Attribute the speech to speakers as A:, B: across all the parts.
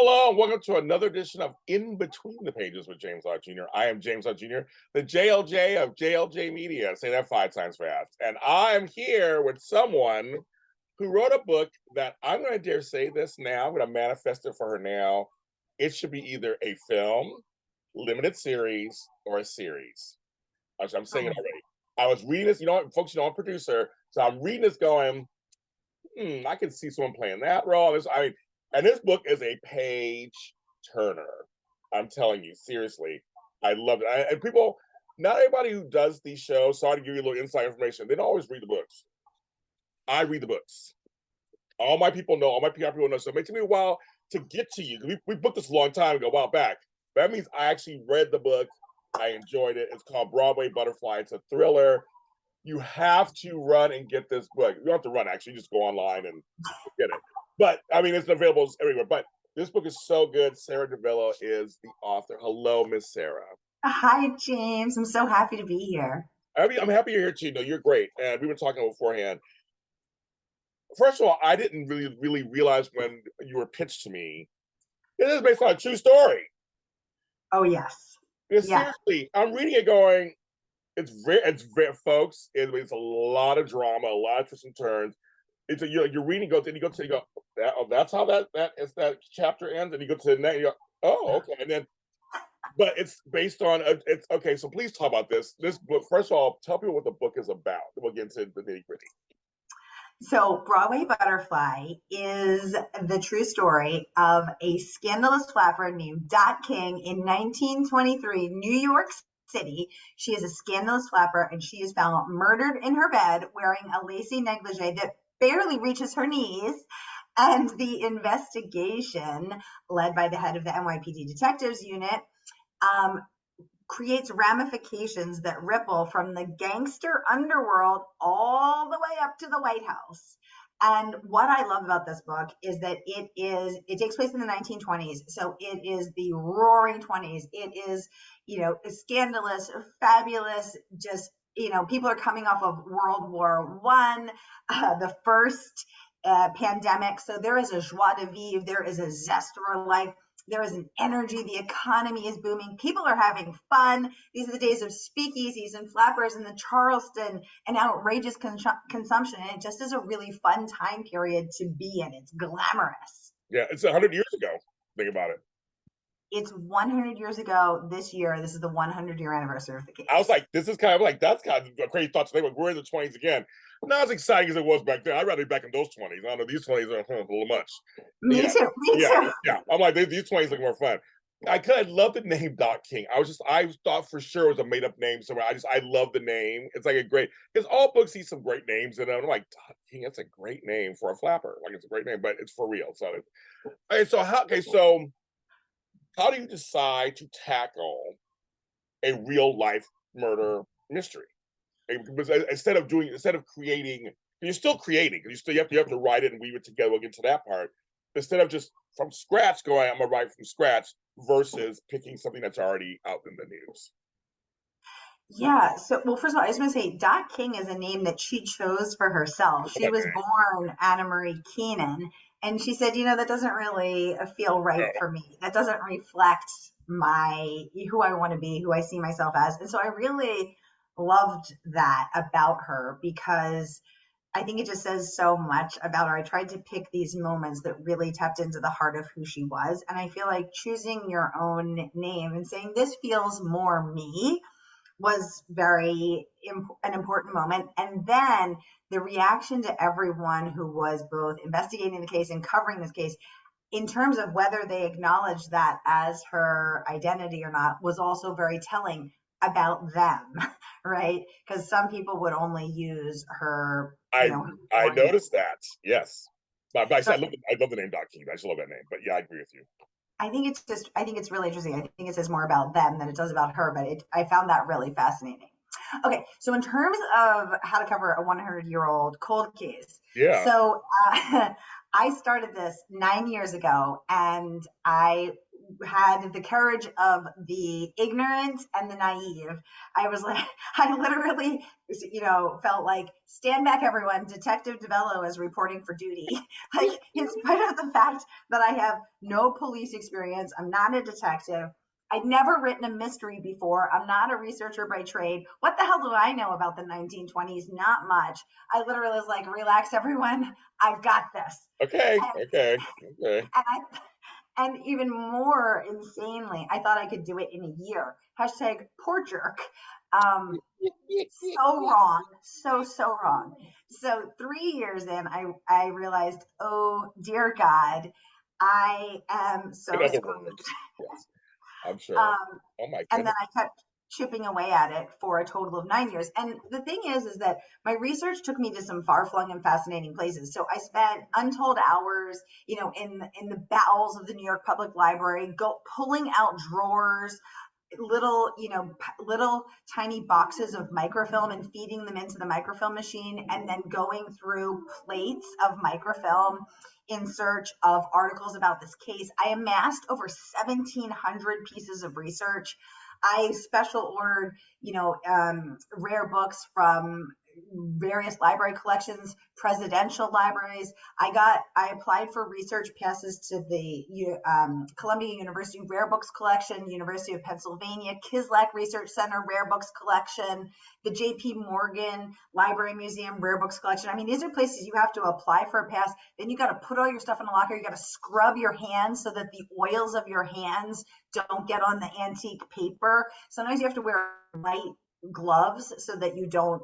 A: Hello, and welcome to another edition of In Between the Pages with James Lott Jr. I am James Lott Jr., the JLJ of JLJ Media. Say that 5 times fast. And I am here with someone who wrote a book that I'm going to dare say this now. I'm going to manifest it for her now. It should be either a film, limited series, or a series. I'm saying it already. I was reading this, folks, I'm a producer, so I'm reading this going, I can see someone playing that role. And this book is a page turner. I'm telling you, seriously, I love it. And people, not everybody who does these shows, sorry to give you a little inside information, they don't always read the books. I read the books. All my people know, so it may take me a while to get to you. We booked this a long time ago, a while back. That means I actually read the book. I enjoyed it. It's called Broadway Butterfly. It's a thriller. You have to run and get this book. You don't have to run, actually. You just go online and get it. But, it's available everywhere. But this book is so good. Sara DiVello is the author. Hello, Miss Sara.
B: Hi, James. I'm so happy to be here.
A: I'm happy you're here, too. No, you're great. And we were talking beforehand. First of all, I didn't really realize when you were pitched to me, it is based on a true story.
B: Oh, yes.
A: Seriously, I'm reading it going, it's very, folks, it's a lot of drama, a lot of twists and turns. You're reading, that's how that chapter ends, and you go to the next, you go, oh, okay, and then, but it's based on, it's okay. So please talk about this book. First of all, tell people what the book is about. We'll get into the nitty gritty.
B: So, Broadway Butterfly is the true story of a scandalous flapper named Dot King in 1923, New York City. She is a scandalous flapper, and she is found murdered in her bed wearing a lacy negligee that barely reaches her knees. And the investigation, led by the head of the NYPD Detectives Unit, creates ramifications that ripple from the gangster underworld all the way up to the White House. And what I love about this book is that it takes place in the 1920s. So it is the roaring 20s. It is, scandalous, fabulous, just, people are coming off of World War I, the first pandemic. So there is a joie de vivre. There is a zest for life. There is an energy. The economy is booming. People are having fun. These are the days of speakeasies and flappers and the Charleston and outrageous consumption. And it just is a really fun time period to be in. It's glamorous.
A: Yeah, it's 100 years ago. Think about it.
B: It's 100 years ago this year. This is the 100-year anniversary of the case.
A: I was like, this is kind of like, that's kind of a crazy thought to think, we're in the 20s again. Not as exciting as it was back then. I'd rather be back in those 20s. I don't know, these 20s are a little much.
B: Me too.
A: Yeah. I'm like, these 20s look more fun. I love the name Dot King. I thought for sure it was a made up name somewhere. I love the name. It's like a great, because all books see some great names in them. I'm like, Dot King, that's a great name for a flapper. Like, it's a great name, but it's for real. So how do you decide to tackle a real life murder mystery? Because instead of creating, you're still creating. You have to write it and weave it together. We'll get to that part. Instead of just from scratch going, I'm gonna write from scratch versus picking something that's already out in the news.
B: Yeah. So, well, first of all, I was going to say Dot King is a name that she chose for herself. She was born Anna Marie Keenan, and she said, that doesn't really feel right for me. That doesn't reflect who I want to be, who I see myself as. And so I really loved that about her because I think it just says so much about her. I tried to pick these moments that really tapped into the heart of who she was. And I feel like choosing your own name and saying this feels more me was an important moment. And then the reaction to everyone who was both investigating the case and covering this case in terms of whether they acknowledged that as her identity or not was also very telling about them, right? Because some people would only use her.
A: I noticed that. Yes, but I love the name Dot King. I just love that name. But yeah, I agree with you.
B: I think it's really interesting. I think it says more about them than it does about her, but I found that really fascinating. Okay, so in terms of how to cover a 100-year-old cold case, so I started this 9 years ago, and I had the courage of the ignorant and the naive. I was like, I literally, felt like, stand back, everyone. Detective DiVello is reporting for duty. Like, in spite of the fact that I have no police experience, I'm not a detective. I'd never written a mystery before. I'm not a researcher by trade. What the hell do I know about the 1920s? Not much. I literally was like, relax, everyone. I've got this.
A: Okay.
B: And and even more insanely, I thought I could do it in a year. Hashtag poor jerk. So wrong. So wrong. So 3 years in, I realized, oh dear God, I am so screwed.
A: Yes, I'm sure. Oh my
B: And then
A: goodness.
B: I kept chipping away at it for a total of 9 years. And the thing is that my research took me to some far-flung and fascinating places. So I spent untold hours, in the bowels of the New York Public Library, pulling out drawers, little tiny boxes of microfilm and feeding them into the microfilm machine, and then going through plates of microfilm in search of articles about this case. I amassed over 1,700 pieces of research. I special ordered, rare books from various library collections, presidential libraries. I applied for research passes to the Columbia University Rare Books Collection, University of Pennsylvania, Kislak Research Center Rare Books Collection, the J.P. Morgan Library Museum Rare Books Collection. I mean, these are places you have to apply for a pass. Then you got to put all your stuff in a locker. You got to scrub your hands so that the oils of your hands don't get on the antique paper. Sometimes you have to wear light gloves so that you don't,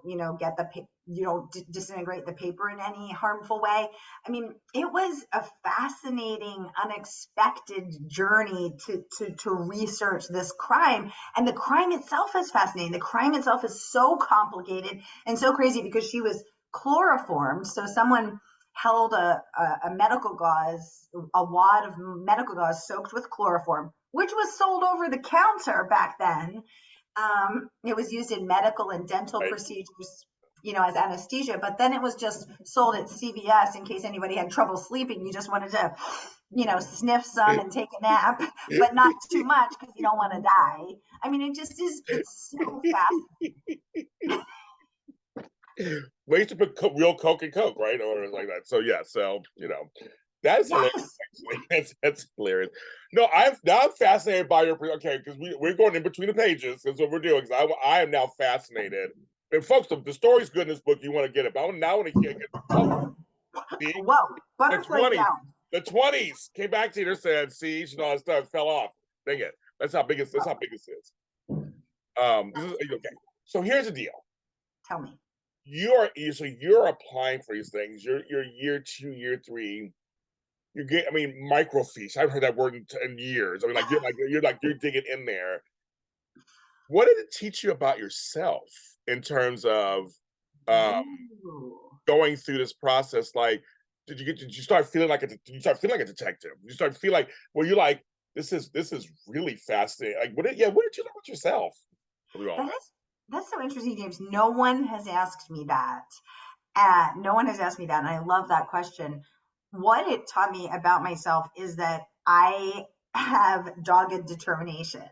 B: disintegrate the paper in any harmful way. I mean, it was a fascinating, unexpected journey to research this crime. And the crime itself is fascinating. The crime itself is so complicated and so crazy because she was chloroformed. So someone held a medical gauze, a wad of medical gauze soaked with chloroform, which was sold over the counter back then. It was used in medical and dental procedures, as anesthesia, but then it was just sold at CVS in case anybody had trouble sleeping. You just wanted to, sniff some and take a nap, but not too much because you don't want to die. I mean, it's so fascinating.
A: Ways to put real Coke in Coke, right? Or like that. So yeah, that's hilarious. Actually, that's hilarious. No, I'm fascinated by your because we're going in between the pages. That's what we're doing. Because I am now fascinated. And folks, the story's good in this book. You want to get it, but I want to get
B: Whoa, butterfly down.
A: The 20s came back to you and said siege and all that stuff fell off. Dang it. That's how big this is. Okay. So here's the deal.
B: Tell me.
A: You're applying for these things. You're year 2, year 3. You get, microfiche. I've heard that word in years. You're digging in there. What did it teach you about yourself in terms of going through this process? Like, did you start feeling like a detective? You start feeling like, well, you're like, this is really fascinating. Like, what did you learn about yourself?
B: That's so interesting, James. No one has asked me that. And I love that question. What it taught me about myself is that I have dogged determination.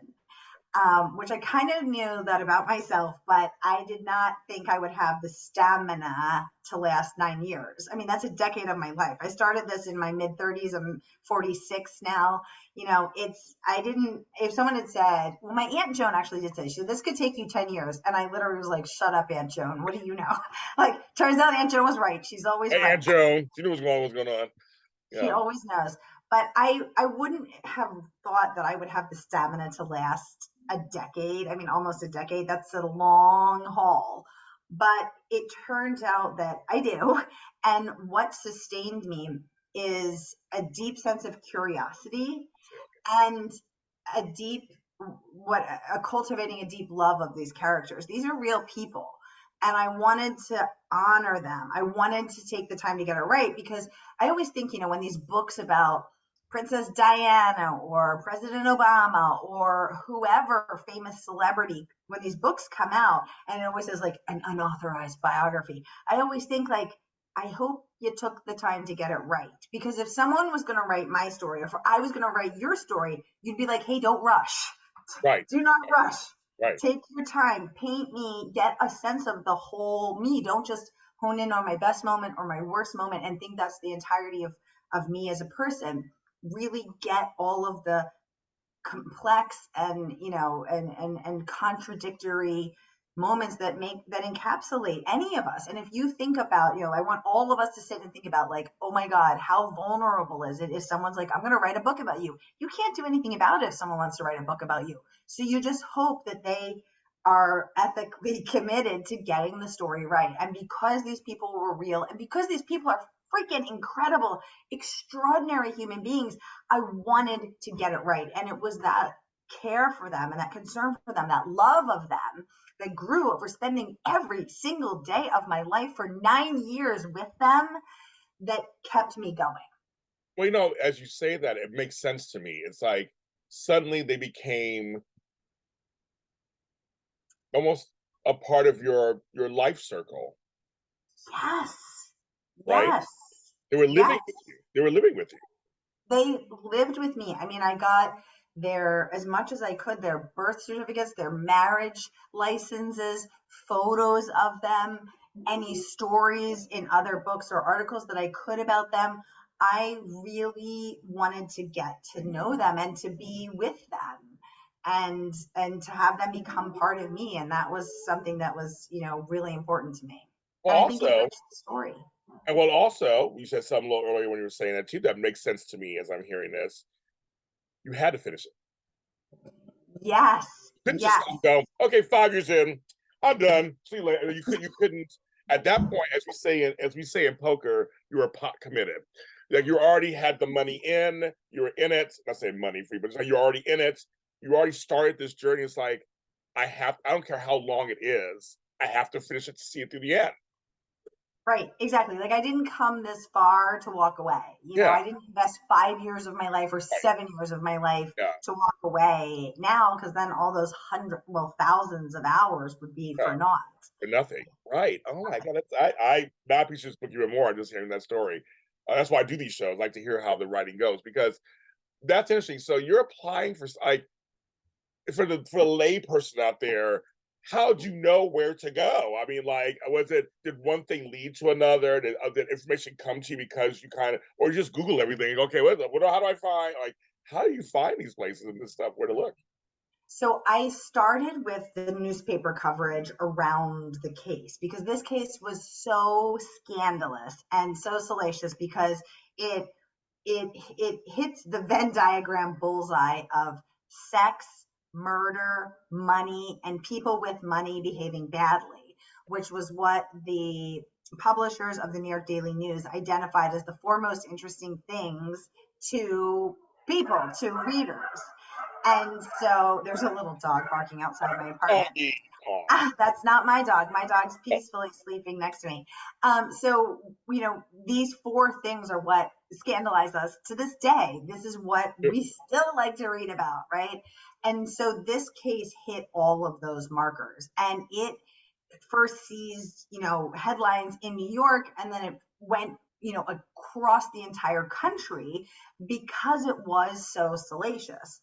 B: Which I kind of knew that about myself, but I did not think I would have the stamina to last 9 years. I mean, that's a decade of my life. I started this in my mid-30s. I'm 46 now. If someone had said, well, my Aunt Joan actually did say, this could take you 10 years. And I literally was like, shut up, Aunt Joan. What do you know? Like, turns out Aunt Joan was right. She's always right.
A: Aunt Joan, she knew what's going on.
B: Yeah. She always knows. But I wouldn't have thought that I would have the stamina to last a decade. I mean, almost a decade. That's a long haul. But it turns out that I do. And what sustained me is a deep sense of curiosity and cultivating a deep love of these characters. These are real people. And I wanted to honor them. I wanted to take the time to get it right because I always think, when these books about Princess Diana or President Obama or whoever famous celebrity, when these books come out and it always says like an unauthorized biography, I always think like, I hope you took the time to get it right. Because if someone was going to write my story, or if I was going to write your story, you'd be like, hey, don't rush.
A: Right.
B: Do not rush.
A: Right.
B: Take your time. Paint me. Get a sense of the whole me. Don't just hone in on my best moment or my worst moment and think that's the entirety of me as a person. Really get all of the complex and and contradictory moments that encapsulate any of us. And if you think about, I want all of us to sit and think about, like, oh my god, how vulnerable is it if someone's like, I'm going to write a book about you. You can't do anything about it if someone wants to write a book about you. So you just hope that they are ethically committed to getting the story right. And because these people were real, and because these people are freaking incredible, extraordinary human beings, I wanted to get it right. And it was that care for them and that concern for them, that love of them, that grew over spending every single day of my life for 9 years with them, that kept me going.
A: Well, as you say that, it makes sense to me. It's like suddenly they became almost a part of your life circle,
B: Yes.
A: right?
B: Yes.
A: They were living
B: Yes.
A: with you. They were living with you.
B: They lived with me. I mean, I got as much as I could, their birth certificates, their marriage licenses, photos of them, any stories in other books or articles that I could about them. I really wanted to get to know them and to be with them and to have them become part of me. And that was something that was, really important to me.
A: Well,
B: And I think it
A: also,
B: makes the story.
A: you said something a little earlier when you were saying that too. That makes sense to me as I'm hearing this. You had to finish it.
B: Yes.
A: Couldn't just
B: Yes.
A: stop, go, okay, 5 years in, I'm done. See you later. You couldn't at that point, as we say in poker, you were pot committed. Like you already had the money in, you were in it. Not saying money free, but it's like you're already in it. You already started this journey. It's like I don't care how long it is, I have to finish it to see it through the end.
B: Right, exactly. Like I didn't come this far to walk away.
A: Yeah,
B: I didn't invest 5 years of my life or
A: right.
B: 7 years of my life
A: Yeah,
B: to walk away now, because then all those thousands of hours would be
A: yeah.
B: for naught.
A: For nothing. Right. Oh my God. I now appreciate this book even more. I'm just hearing that story. That's why I do these shows. I like to hear how the writing goes because that's interesting. So you're applying for like for the lay person out there. How do you know where to go? I mean, like, did one thing lead to another? Did information come to you because you kind of, or you just Google everything and go, okay, how do I find, like, how do you find these places and this stuff, where to look?
B: So I started with the newspaper coverage around the case, because this case was so scandalous and so salacious, because it it hits the Venn diagram bullseye of sex, murder, money, and people with money behaving badly, which was what the publishers of the New York Daily News identified as the four most interesting things to people, to readers. And so there's a little dog barking outside my
A: Oh,
B: apartment.
A: oh,
B: That's not my dog. My dog's peacefully sleeping next to me. So, these four things are what scandalize us to this day. This is what we still like to read about, right? And so this case hit all of those markers, and it first seized, headlines in New York, and then it went, across the entire country because it was so salacious.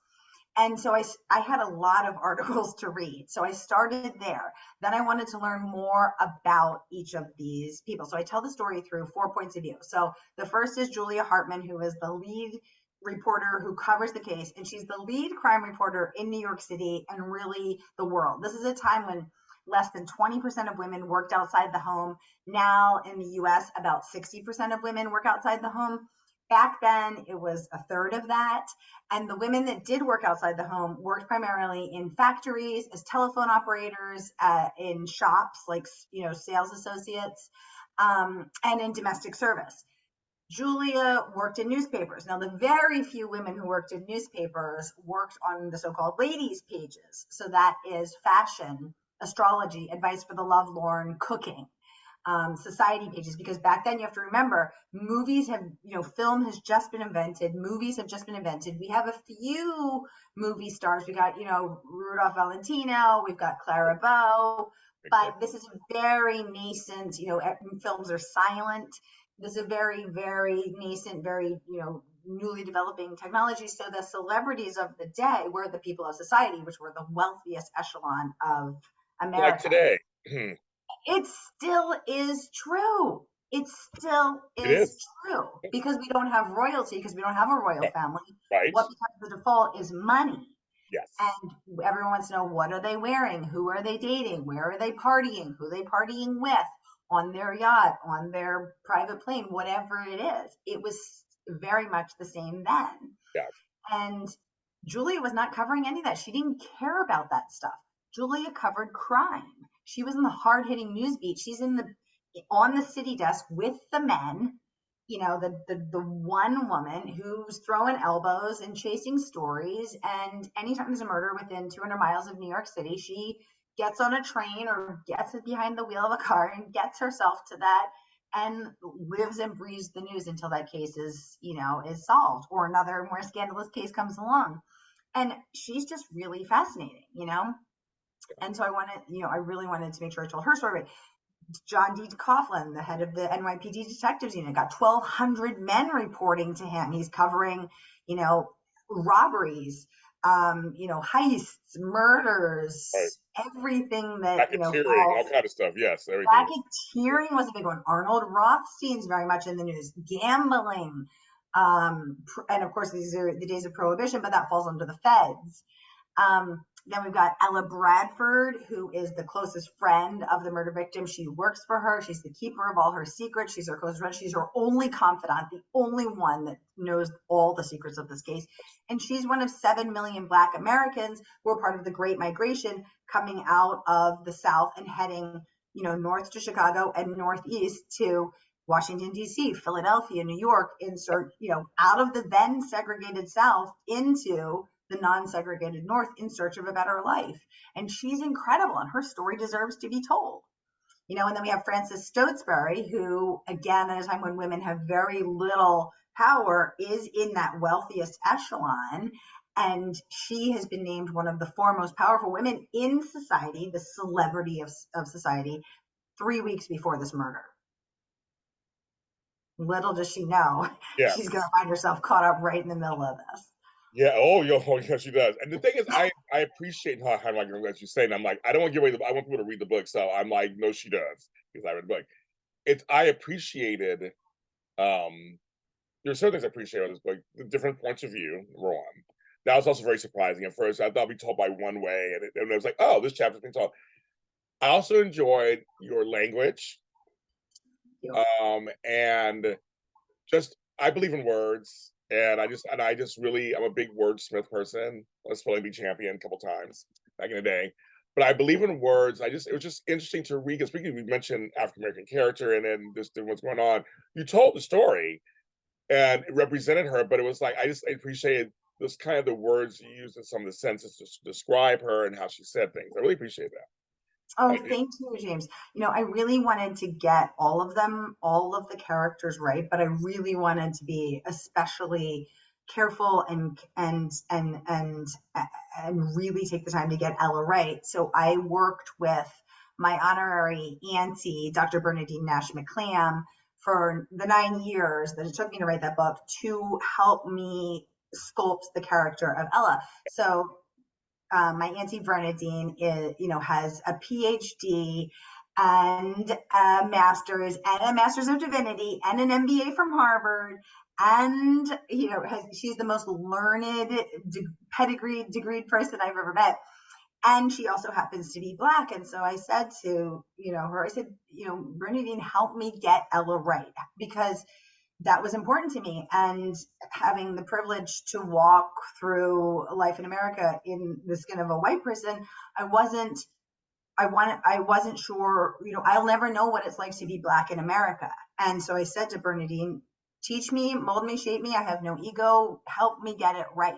B: And so I had a lot of articles to read. So I started there. Then I wanted to learn more about each of these people. So I tell the story through 4 points of view. So the first is Julia Harpman, who is the lead reporter who covers the case. And she's the lead crime reporter in New York City and really the world. This is a time when less than 20% of women worked outside the home. Now in the US, about 60% of women work outside the home. Back then, it was a third of that. And the women that did work outside the home worked primarily in factories, as telephone operators, in shops, like, sales associates, and in domestic service. Julia worked in newspapers. Now, the very few women who worked in newspapers worked on the so-called ladies' pages. So that is fashion, astrology, advice for the lovelorn, cooking. Society pages, because back then, you have to remember, film has just been invented. Movies have just been invented. We have a few movie stars. We got, Rudolph Valentino. We've got Clara Bow. but this is very nascent, films are silent. This is a very, very nascent, very, newly developing technology. So the celebrities of the day were the people of society, which were the wealthiest echelon of
A: Like
B: America.
A: today.
B: It still is true. It still
A: It
B: is
A: is.
B: true because we don't have royalty, because we don't have a royal family.
A: Right.
B: What becomes the default is money.
A: Yes.
B: And everyone wants to know, what are they wearing? Who are they dating? Where are they partying? Who are they partying with? On their yacht, on their private plane, whatever it is. It was very much the same then.
A: Yeah.
B: And Julia was not covering any of that. She didn't care about that stuff. Julia covered crime. She was in the hard-hitting news beat. She's on the city desk with the men, the one woman who's throwing elbows and chasing stories. And anytime there's a murder within 200 miles of New York City, she gets on a train or gets behind the wheel of a car and gets herself to that and lives and breathes the news until that case is solved, or another more scandalous case comes along. And she's just really fascinating. And so I really wanted to make sure I told her story. John D. Coughlin, the head of the NYPD detectives unit, got 1,200 men reporting to him. He's covering, robberies, heists, murders,
A: right.
B: Everything that,
A: Racketeering, all kind of stuff. Yes, everything.
B: Racketeering was a big one. Arnold Rothstein's very much in the news. Gambling. And of course, these are the days of prohibition, but that falls under the feds. Then we've got Ella Bradford, who is the closest friend of the murder victim. She works for her. She's the keeper of all her secrets. She's her closest friend. She's her only confidant, the only one that knows all the secrets of this case. And she's one of 7 million Black Americans who are part of the Great Migration coming out of the South and heading, north to Chicago and northeast to Washington, D.C., Philadelphia, New York, out of the then segregated South into the non-segregated North in search of a better life. And she's incredible, and her story deserves to be told. And then we have Frances Stotesbury, who, again, at a time when women have very little power, is in that wealthiest echelon. And she has been named one of the 4 most powerful women in society, the celebrity of society, 3 weeks before this murder. Little does she know, she's going to find herself caught up right in the middle of this.
A: Yeah. Yeah, she does. And the thing is, I appreciate how I'm like, what you say, and I'm like, I don't want to give away I want people to read the book, so I'm like, no, she does, because I read the book. I appreciated. There's certain things I appreciate about this book, the different points of view. Number one, that was also very surprising. At first, I thought it'd be told by one way, and it was like, oh, this chapter's being told. I also enjoyed your language, and just I believe in words. And I just really, I'm a big wordsmith person. Let's probably be champion a couple times back in the day. But I believe in words. It was just interesting to read. Because we mentioned African American character and then just what's going on. You told the story and it represented her, but it was like, I appreciated this kind of the words you used in some of the sentences to describe her and how she said things. I really appreciate that.
B: Oh, thank you, James. I really wanted to get all of them, all of the characters right, but I really wanted to be especially careful and really take the time to get Ella right. So I worked with my honorary auntie, Dr. Bernadine Nash McClam, for the 9 years that it took me to write that book to help me sculpt the character of Ella. So my auntie Bernadine has a PhD and a master's of divinity and an MBA from Harvard, and she's the most learned, degreed person I've ever met. And she also happens to be Black. And so I said to her, Bernadine, help me get Ella right, because that was important to me. And having the privilege to walk through life in America in the skin of a white person, I wasn't sure, I'll never know what it's like to be Black in America. And so I said to Bernadine, teach me, mold me, shape me. I have no ego. Help me get it right.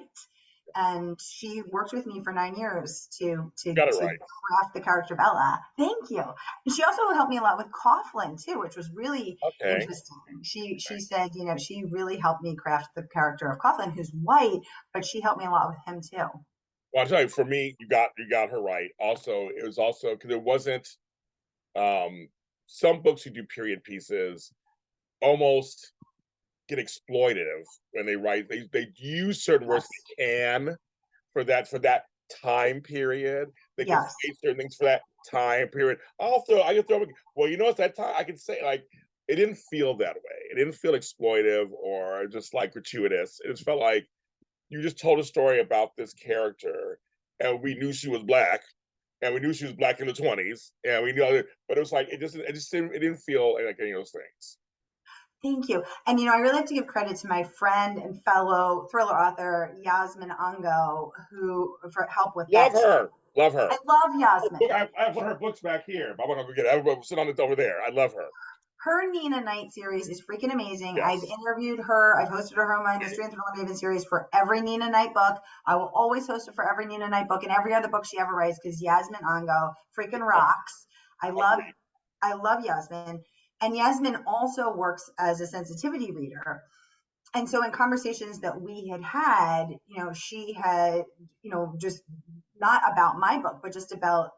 B: And she worked with me for 9 years to craft the character of Ella. Thank you. And she also helped me a lot with Coughlin too, which was really interesting. She said, she really helped me craft the character of Coughlin, who's white, but she helped me a lot with him too.
A: Well, I'll tell you, for me, you got her right. Also, it was also because it wasn't Some books who do period pieces almost get exploitative when they write. They use certain words they can for that time period. They can
B: Yes.
A: say certain things for that time period. I can throw. Well, you know, it's that time. I can say like it didn't feel that way. It didn't feel exploitive or just like gratuitous. It just felt like you just told a story about this character, and we knew she was black, and we knew she was black in the 20s, and we knew, but it was like it didn't feel like any of those things.
B: Thank you. And I really have to give credit to my friend and fellow thriller author Yasmin Ango, who for help with
A: Love
B: that.
A: her. Love her.
B: I love Yasmin.
A: I have one of her books back here. I'm gonna go get it. Everybody sit on it over there. I love her.
B: Her Nina Night series is freaking amazing.
A: Yes.
B: I've interviewed her. I've hosted her on my Mystery and Thriller Maven series for every Nina Night book. I will always host her for every Nina Night book and every other book she ever writes because Yasmin Ango freaking rocks. I love Yasmin. And Yasmin also works as a sensitivity reader. And so in conversations that we had, she had, just not about my book, but just about,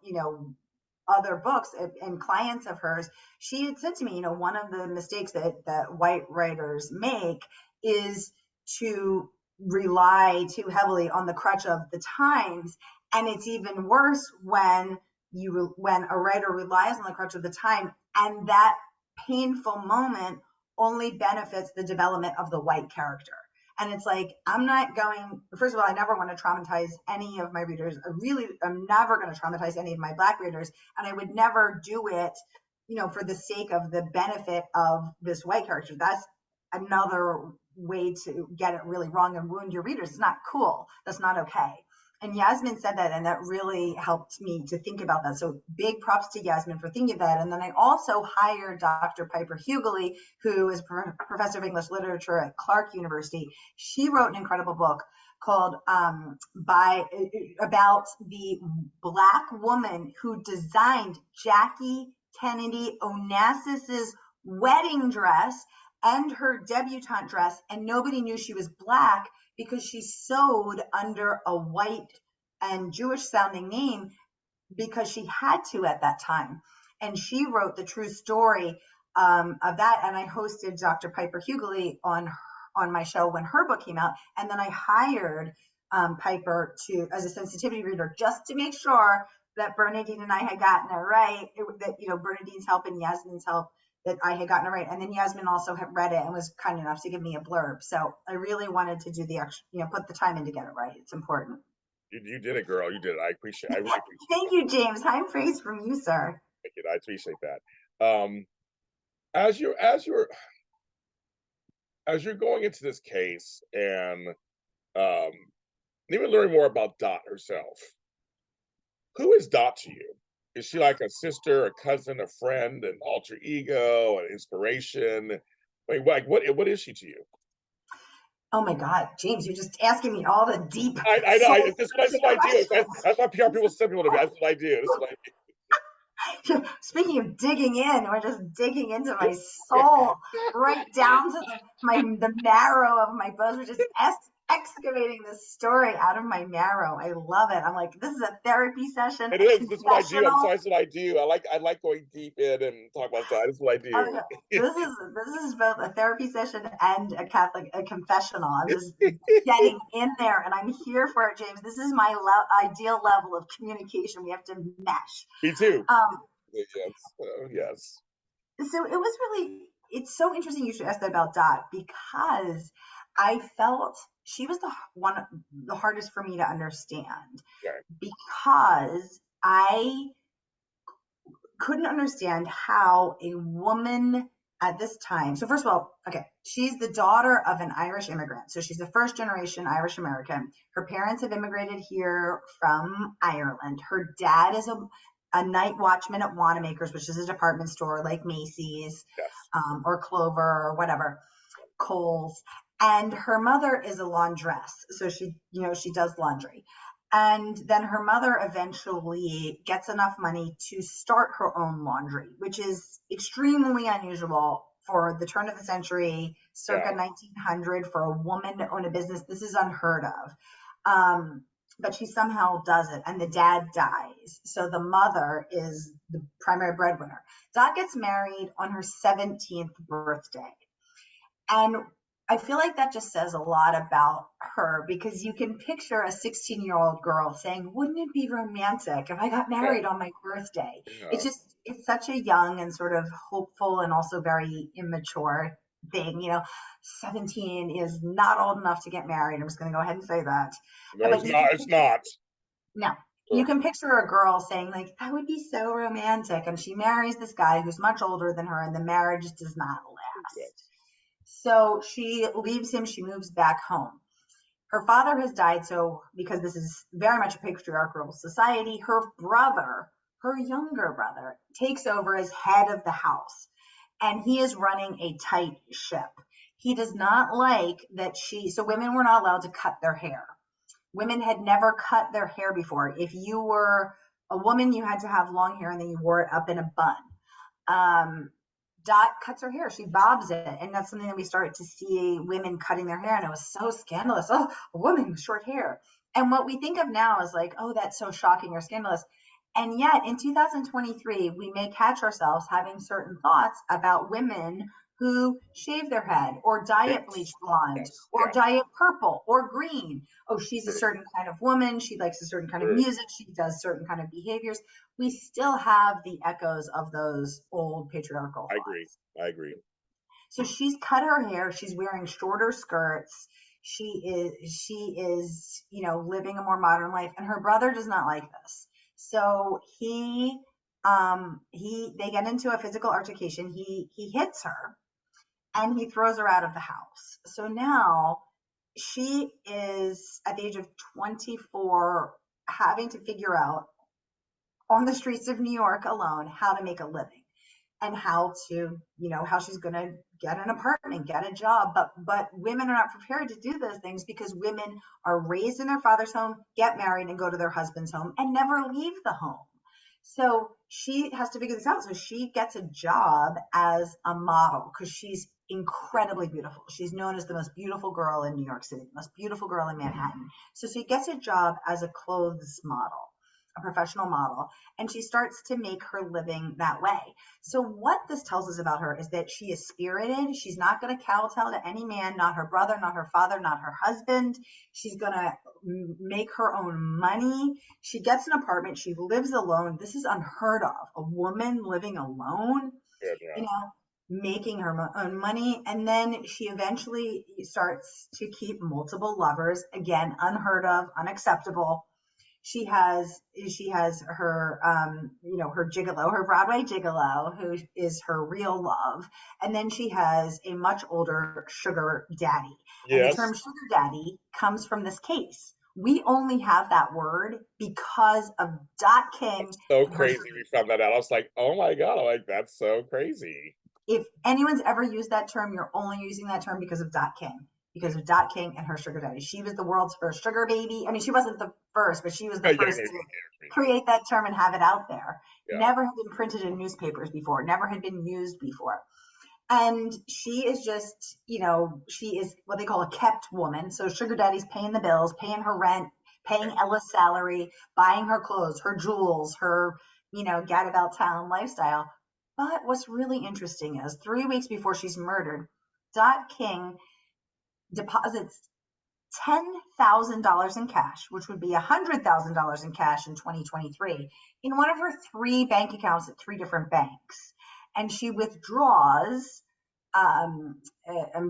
B: other books and clients of hers, she had said to me, one of the mistakes that white writers make is to rely too heavily on the crutch of the times. And it's even worse when a writer relies on the crutch of the time and that painful moment only benefits the development of the white character. And it's like, I'm first of all, I never want to traumatize any of my readers. I'm never going to traumatize any of my Black readers. And I would never do it, for the sake of the benefit of this white character. That's another way to get it really wrong and wound your readers. It's not cool. That's not okay. And Yasmin said that, and that really helped me to think about that. So big props to Yasmin for thinking of that. And then I also hired Dr. Piper Hughley, who is professor of English literature at Clark University. She wrote an incredible book called about the Black woman who designed Jackie Kennedy Onassis's wedding dress and her debutante dress, and nobody knew she was Black because she sewed under a white and Jewish sounding name because she had to at that time. And she wrote the true story of that. And I hosted Dr. Piper Hughley on my show when her book came out. And then I hired Piper as a sensitivity reader just to make sure that Bernadine and I had gotten it right, that Bernadine's help and Yasmin's help, that I had gotten it right. And then Yasmin also had read it and was kind enough to give me a blurb. So I really wanted to do the extra, put the time in to get it right. It's important.
A: You did it, girl. You did it. I really appreciate it.
B: Thank you, James. High praise from you, sir.
A: Thank you. I appreciate that. As you're going into this case and even learning more about Dot herself, who is Dot to you? Is she like a sister, a cousin, a friend, an alter ego, an inspiration? Like what is she to you?
B: Oh my God, James, you're just asking me all the deep.
A: I know. This is what I do. That's why PR people send people to me. That's what I do. This is what I do.
B: Speaking of digging in, we're just digging into my soul, right down to the marrow of my bones. We're just excavating this story out of my marrow. I love it. I'm like, this is a therapy session.
A: It is. This is what I do. I'm sorry. That's what I do. I like going deep in and talk about that. This is what I do.
B: Oh, yeah. This is both a therapy session and a confessional. I'm just getting in there, and I'm here for it, James. This is my ideal level of communication. We have to mesh.
A: Me too. Yes.
B: So it's so interesting you should ask that about Dot, because I felt she was the hardest for me to understand, because I couldn't understand how a woman at this time. So first of all, okay, she's the daughter of an Irish immigrant. So she's the first generation Irish American. Her parents have immigrated here from Ireland. Her dad is a night watchman at Wanamaker's, which is a department store like Macy's, or Clover or whatever, Kohl's. And her mother is a laundress. So she does laundry. And then her mother eventually gets enough money to start her own laundry, which is extremely unusual for the turn of the century, circa 1900, for a woman to own a business. This is unheard of. but she somehow does it, and the dad dies. So the mother is the primary breadwinner. Dot gets married on her 17th birthday. And I feel like that just says a lot about her, because you can picture a 16-year-old girl saying, wouldn't it be romantic if I got married on my birthday?
A: Yeah.
B: It's such a young and sort of hopeful and also very immature thing. 17 is not old enough to get married. I'm just going to go ahead and say that.
A: No, it's
B: But you can
A: not. It's not.
B: no, you can picture a girl saying, like, that would be so romantic. And she marries this guy who's much older than her, and the marriage does not last.
A: Yes.
B: So she leaves him, she moves back home. Her father has died, so because this is very much a patriarchal society, her brother, her younger brother, takes over as head of the house. And he is running a tight ship. He does not like that so women were not allowed to cut their hair. Women had never cut their hair before. If you were a woman, you had to have long hair and then you wore it up in a bun. Dot cuts her hair. She bobs it. And that's something that we started to see women cutting their hair. And it was so scandalous. Oh, a woman with short hair. And what we think of now is like, oh, that's so shocking or scandalous. And yet in 2023, we may catch ourselves having certain thoughts about women who shave their head or dye it bleach blonde
A: Yes.
B: or
A: Yes.
B: dye it purple or green. Oh, she's a
A: True.
B: certain kind of woman. She likes a certain kind of
A: True.
B: music. She does certain kind of behaviors. We still have the echoes of those old patriarchal thoughts.
A: I agree.
B: So she's cut her hair. She's wearing shorter skirts. She is, living a more modern life. And her brother does not like this. So they get into a physical altercation. He hits her and he throws her out of the house. So now she is at the age of 24 having to figure out on the streets of New York alone how to make a living and how she's going to get an apartment, get a job. But women are not prepared to do those things because women are raised in their father's home, get married, and go to their husband's home and never leave the home. So she has to figure this out. So she gets a job as a model because she's incredibly beautiful. She's known as the most beautiful girl in New York City, the most beautiful girl in Manhattan. So she gets a job as a clothes model, a professional model, and she starts to make her living that way. So what this tells us about her is that she is spirited. She's not going to kowtow to any man, not her brother, not her father, not her husband. She's going to make her own money. She gets an apartment. She lives alone. This is unheard of. A woman living alone,
A: Yeah.
B: making her own money. And then she eventually starts to keep multiple lovers. Again, unheard of, unacceptable. She has her her gigolo, her Broadway gigolo, who is her real love, and then she has a much older sugar daddy. And the term
A: Yes.
B: sugar daddy comes from this case. We only have that word because of Dot King
A: It's so
B: and her
A: crazy.
B: sugar
A: We found that out. I was like, oh my God. I'm like, that's so crazy.
B: If anyone's ever used that term, you're only using that term because of Dot King. Because of Dot King and her sugar daddy. She was the world's first sugar baby. I mean, she wasn't the first, but she was the first to create that term and have it out there.
A: Yeah.
B: Never had been printed in newspapers before, never had been used before. And she is just, she is what they call a kept woman. So sugar daddy's paying the bills, paying her rent, paying Ella's salary, buying her clothes, her jewels, her, get about town lifestyle. But what's really interesting is 3 weeks before she's murdered, Dot King deposits $10,000 in cash, which would be $100,000 in cash in 2023, in one of her 3 bank accounts at 3 different banks. And she withdraws, I'm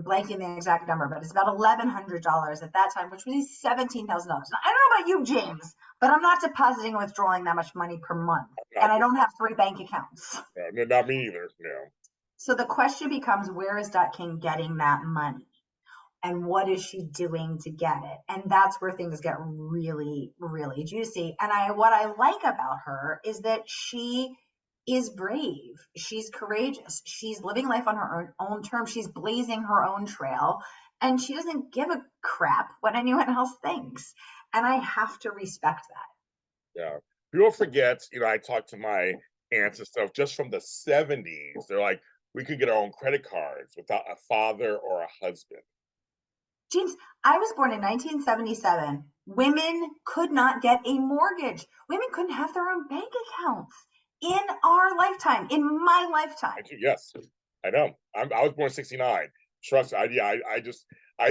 B: blanking the exact number, but it's about $1,100 at that time, which was $17,000. Now, I don't know about you, James, but I'm not depositing and withdrawing that much money per month. And I don't have 3 bank accounts.
A: No, not me either. No.
B: So the question becomes, where is Dot King getting that money? And what is she doing to get it? And that's where things get really, really juicy. And what I like about her is that she is brave. She's courageous. She's living life on her own terms. She's blazing her own trail. And she doesn't give a crap what anyone else thinks. And I have to respect that.
A: Yeah. People forget, I talked to my aunts and stuff just from the 70s. They're like, we could get our own credit cards without a father or a husband.
B: James, I was born in 1977. Women could not get a mortgage. Women couldn't have their own bank accounts in our lifetime, in my lifetime.
A: Yes, I know. I was born '69. Trust me, I just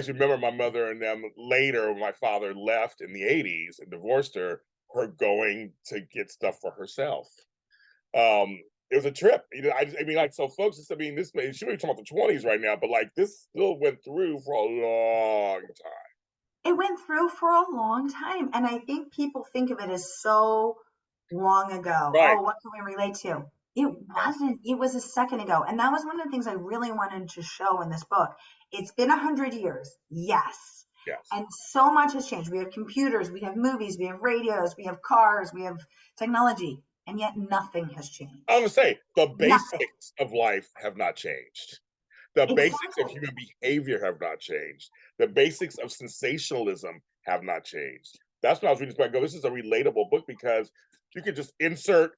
A: remember my mother and them later when my father left in the '80s and divorced her going to get stuff for herself. It was a trip. I mean, like, so folks, I mean, this she may be talking about the '20s right now, but like this still went through for a long time.
B: It went through for a long time. And I think people think of it as so long ago.
A: Right.
B: Oh, what can we relate to? It wasn't. It was a second ago. And that was one of the things I really wanted to show in this book. It's been 100 years. Yes.
A: Yes.
B: And so much has changed. We have computers, we have movies, we have radios, we have cars, we have technology, and yet nothing has changed.
A: I'm gonna say the
B: Nothing.
A: basics of life have not changed. The basics of
B: Exactly.
A: human behavior have not changed. The basics of sensationalism have not changed. That's when I was reading this book. I go, this is a relatable book because you could just insert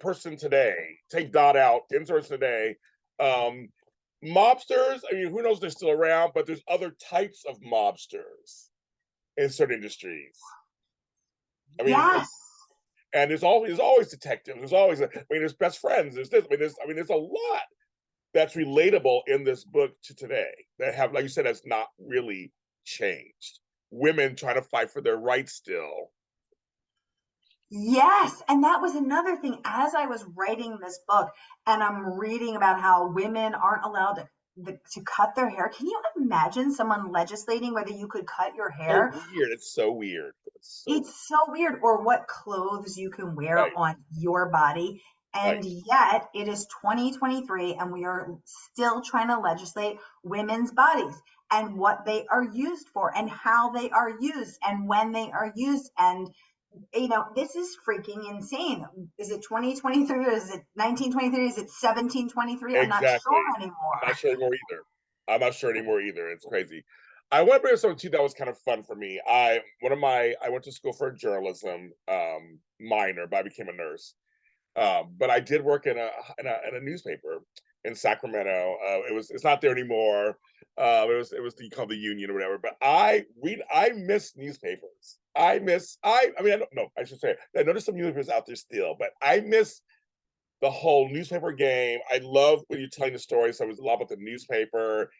A: person today, take dot out, insert today. Mobsters, I mean, who knows if they're still around, but there's other types of mobsters in certain industries. I mean,
B: Yes.
A: and there's always detectives. There's always, there's best friends. There's this. There's a lot that's relatable in this book to today that have, like you said, has not really changed. Women trying to fight for their rights still.
B: Yes. And that was another thing as I was writing this book and I'm reading about how women aren't allowed to cut their hair. Can you imagine someone legislating whether you could cut your
A: So
B: hair?
A: weird. It's so weird.
B: It's so weird. Or what clothes you can
A: Right,
B: wear on your body.
A: right.
B: And yet it is 2023 and we are still trying to legislate women's bodies and what they are used for and how they are used and when they are used. And this is freaking insane. Is it 2023 or is it 1923? Is it 1723? I'm not
A: Exactly.
B: sure
A: I'm not
B: anymore.
A: sure anymore either. I'm not sure anymore either. It's crazy. I want to bring up something too that was kind of fun for me. I went to school for a journalism minor, but I became a nurse. But I did work in a newspaper in Sacramento. It's not there anymore. It was called the Union or whatever. But I miss newspapers. I mean I don't know. I should say I know there's some newspapers out there still, but I miss the whole newspaper game. I love when you're telling the story. So it was a lot about the newspaper.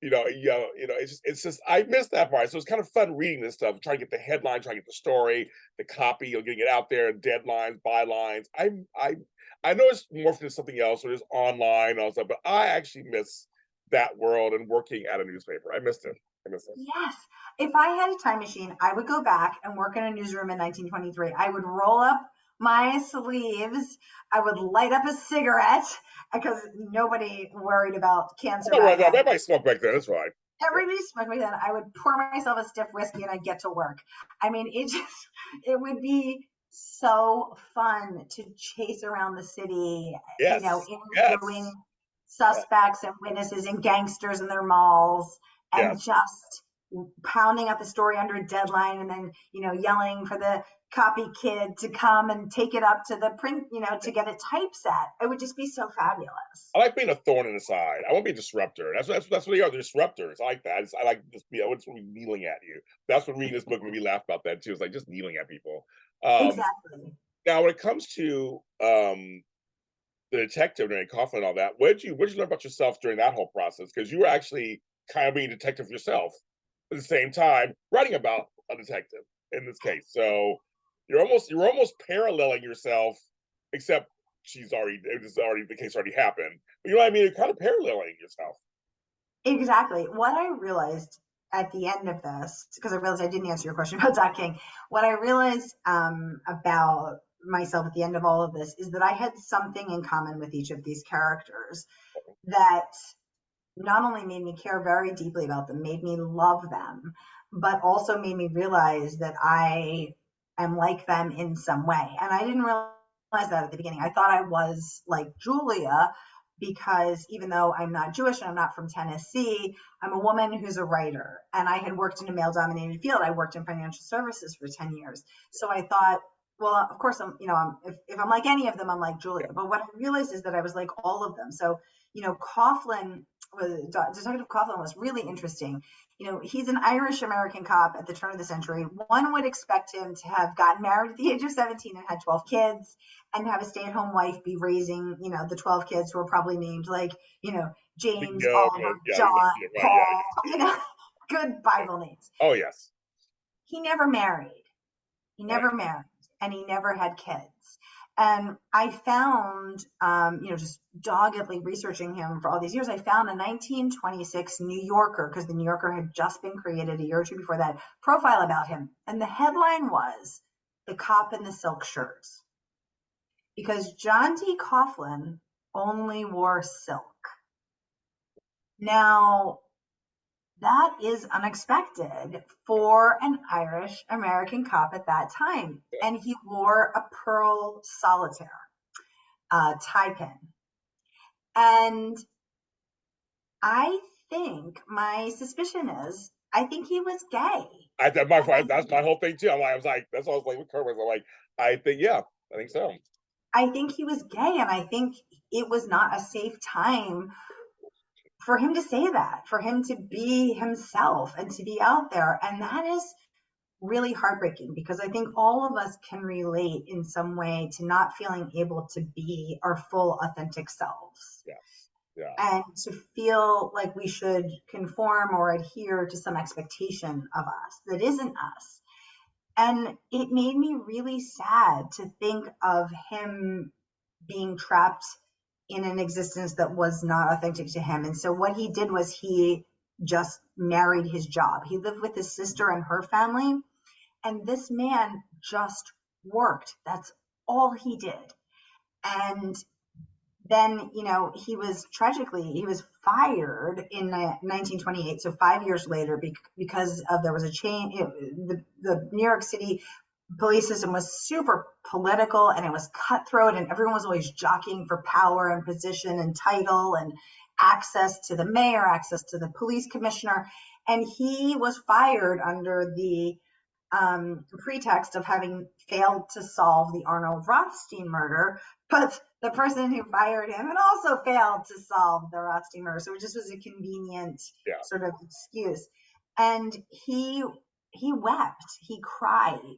A: It's just I miss that part. So it's kind of fun reading this stuff, trying to get the headline, trying to get the story, the copy, getting it out there, deadlines, bylines. I know it's morphed into something else, or it's online and all stuff, but I actually miss that world and working at a newspaper. I missed it. I missed it.
B: Yes. If I had a time machine, I would go back and work in a newsroom in 1923. I would roll up my sleeves. I would light up a cigarette because nobody worried about cancer back then.
A: Everybody smoked back then. That's fine.
B: Everybody smoked back then. I would pour myself a stiff whiskey and I'd get to work. I mean, it would be so fun to chase around the city,
A: Yes.
B: interviewing
A: Yes.
B: suspects and witnesses and gangsters in their malls and
A: Yes.
B: just pounding out the story under a deadline and then, yelling for the copy kid to come and take it up to the print, to get it typeset. It would just be so fabulous.
A: I like being a thorn in the side. I want to be a disruptor. That's what they are. They're disruptors. I like that. I like just be. I want somebody kneeling at you. That's what reading this book made me laugh about that too. It's like just kneeling at people. Um,
B: Exactly.
A: Now, when it comes to the detective and Coughlin and all that, what did you learn about yourself during that whole process? Because you were actually kind of being a detective yourself at the same time, writing about a detective in this case. So you're almost paralleling yourself, except the case already happened. But you know what I mean? You're kind of paralleling yourself.
B: Exactly. What I realized at the end of this, because I realized I didn't answer your question about Doc King, what I realized about myself at the end of all of this is that I had something in common with each of these characters that not only made me care very deeply about them, made me love them, but also made me realize that I am like them in some way. And I didn't realize that at the beginning. I thought I was like Julia because even though I'm not Jewish and I'm not from Tennessee, I'm a woman who's a writer. And I had worked in a male dominated field. I worked in financial services for 10 years. So I thought, well, of course, if I'm like any of them, I'm like Julia. But what I realized is that I was like all of them. So, Coughlin Detective Coughlin was really interesting. You know, he's an Irish American cop at the turn of the century. One would expect him to have gotten married at the age of 17 and had 12 kids and have a stay-at-home wife be raising, you know, the 12 kids who are probably named like, you know, James, Oliver, John, Paul, you know, good Bible names.
A: Oh, yes.
B: He never married. He never married, and he never had kids. And I found, you know, just doggedly researching him for all these years, I found a 1926 New Yorker, because the New Yorker had just been created a year or two before that, profile about him. And the headline was "The Cop in the Silk Shirts," because John D. Coughlin only wore silk. Now, that is unexpected for an Irish American cop at that time. And he wore a pearl solitaire, tie pin. And I think my suspicion is, I think he was gay.
A: That's my whole thing too. I was like, that's what I was like with Kermit. I'm like, I think so.
B: I think he was gay, and I think it was not a safe time for him to say that, for him to be himself and to be out there. And that is really heartbreaking, because I think all of us can relate in some way to not feeling able to be our full authentic selves.
A: Yes. Yeah.
B: And to feel like we should conform or adhere to some expectation of us that isn't us. And it made me really sad to think of him being trapped in an existence that was not authentic to him. And so what he did was he just married his job. He lived with his sister and her family, and this man just worked. That's all he did. And then, you know, he was fired in 1928. So 5 years later, because of, there was a change. The New York City police system was super political, and it was cutthroat, and everyone was always jockeying for power and position and title and access to the mayor, access to the police commissioner. And he was fired under the pretext of having failed to solve the Arnold Rothstein murder, but the person who fired him had also failed to solve the Rothstein murder. So it just was a convenient sort of excuse. And he wept, he cried.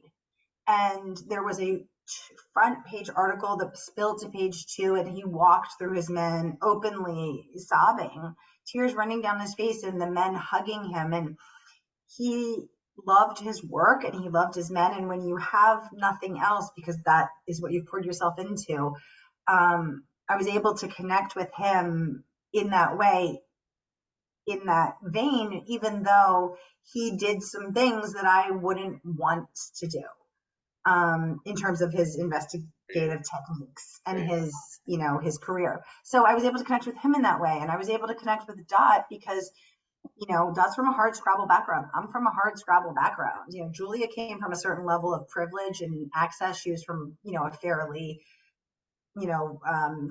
B: And there was a front page article that spilled to page 2, and he walked through his men openly sobbing, tears running down his face, and the men hugging him. And he loved his work and he loved his men. And when you have nothing else, because that is what you've poured yourself into, I was able to connect with him in that way, in that vein, even though he did some things that I wouldn't want to do, in terms of his investigative techniques and his, you know, his career. So I was able to connect with him in that way. And I was able to connect with Dot because, you know, Dot's from a hard Scrabble background. I'm from a hard Scrabble background. You know, Julia came from a certain level of privilege and access. She was from, you know, a fairly, you know,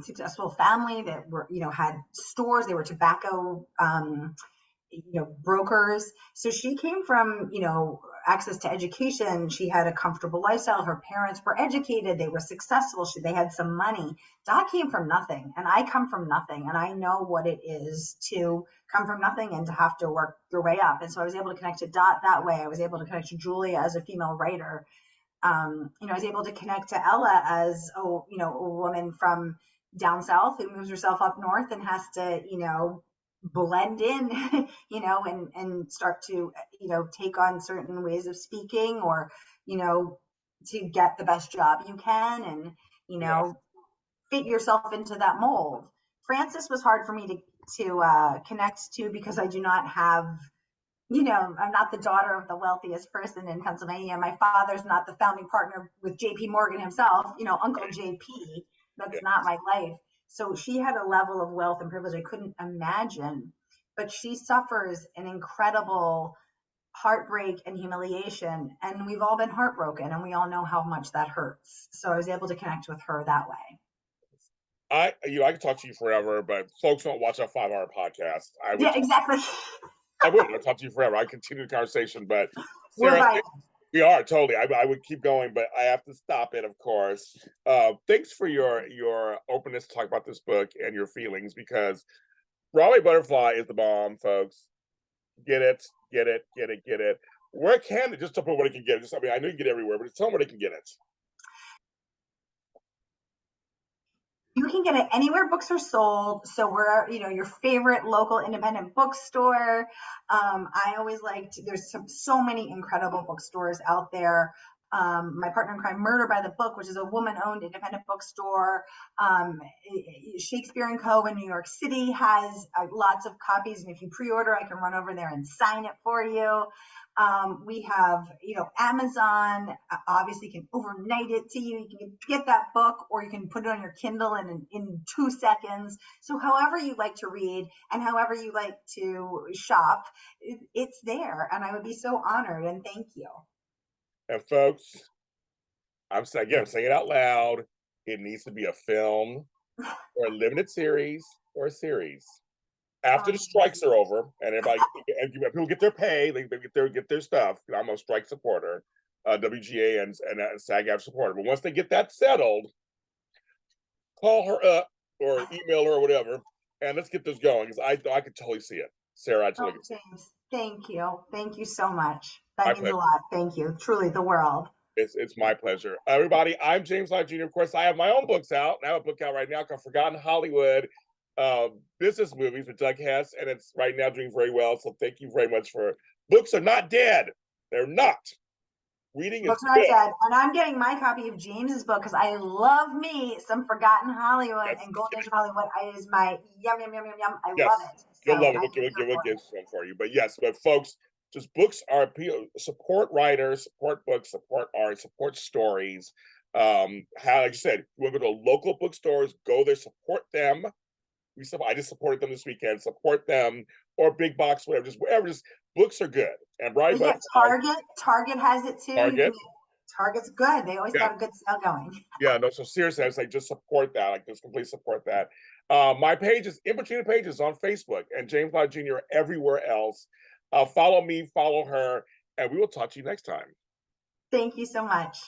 B: successful family that were, you know, had stores. They were tobacco, you know, brokers. So she came from, you know, access to education. She had a comfortable lifestyle. Her parents were educated. They were successful. They had some money. Dot came from nothing, and I come from nothing. And I know what it is to come from nothing and to have to work your way up. And so I was able to connect to Dot that way. I was able to connect to Julia as a female writer. You know, I was able to connect to Ella as, you know, a woman from down south who moves herself up north and has to, you know, blend in, you know, and start to, you know, take on certain ways of speaking, or, you know, to get the best job you can, and, you know, fit yourself into that mold. Francis was hard for me to connect to, because I do not have, you know, I'm not the daughter of the wealthiest person in Pennsylvania. My father's not the founding partner with JP Morgan himself, you know, Uncle JP. That's not my life. So she had a level of wealth and privilege I couldn't imagine, but she suffers an incredible heartbreak and humiliation. And we've all been heartbroken, and we all know how much that hurts. So I was able to connect with her that way.
A: I could talk to you forever, but folks don't watch a 5-hour podcast.
B: Yeah, exactly.
A: I would. I'd talk to you forever. I continue the conversation, but
B: Sarah,
A: we are totally. I would keep going, but I have to stop it, of course. Thanks for your openness to talk about this book and your feelings, because Broadway Butterfly is the bomb, folks. Get it, get it, get it, get it. Where can it? Just tell me where they can get it. Just, I mean, I know you can get it everywhere, but just tell them where they can get it.
B: You can get it anywhere books are sold. So we're, your favorite local independent bookstore. I always liked, there's so many incredible bookstores out there. My Partner in Crime, Murder by the Book, which is a woman-owned independent bookstore. Shakespeare and Co. in New York City has lots of copies, and if you pre-order, I can run over there and sign it for you. We have, Amazon obviously can overnight it to you. You can get that book, or you can put it on your Kindle in 2 seconds. So however you like to read and however you like to shop, it's there. And I would be so honored, and thank you.
A: And folks, I'm saying it out loud. It needs to be a film or a limited series or a series. After the strikes are over and everybody and people get their pay, they get their stuff. I'm a strike supporter, WGA and SAG-AFTRA supporter. But once they get that settled, call her up or email her or whatever, and let's get this going. Because I could totally see it, Sarah. I totally
B: James, thank you so much. That means
A: pleasure.
B: a lot. Thank you, truly, the world.
A: It's my pleasure. Everybody, I'm James Lott Jr. Of course, I have my own books out. I have a book out right now called Forgotten Hollywood Business Movies with Doug Hess, and it's right now doing very well. So thank you very much for books are not dead. They're not. Reading
B: Books
A: is
B: not
A: dead.
B: dead. And I'm getting my copy of James's book because I love me some Forgotten Hollywood,
A: Yes.
B: and Golden Age of Hollywood is my yum, yum, yum, yum, yum. I
A: Yes.
B: love it.
A: You'll
B: So
A: love it. We'll give some for you. But yes, but folks, just books are support writers, support books, support art, support stories. How, like I said, you want to go to local bookstores, go there, support them. I just supported them this weekend. Support them, or big box, whatever. Just wherever. Just books are good. And Bright
B: yeah,
A: Butterfly,
B: Target has it too.
A: Target.
B: Target's good. They always
A: Yeah.
B: got a good sale going.
A: Yeah, no, so seriously, I was like, just support that. Like, just completely support that. My page is in between the pages on Facebook, and James Lott Jr. everywhere else. Follow me, follow her, and we will talk to you next time.
B: Thank you so much.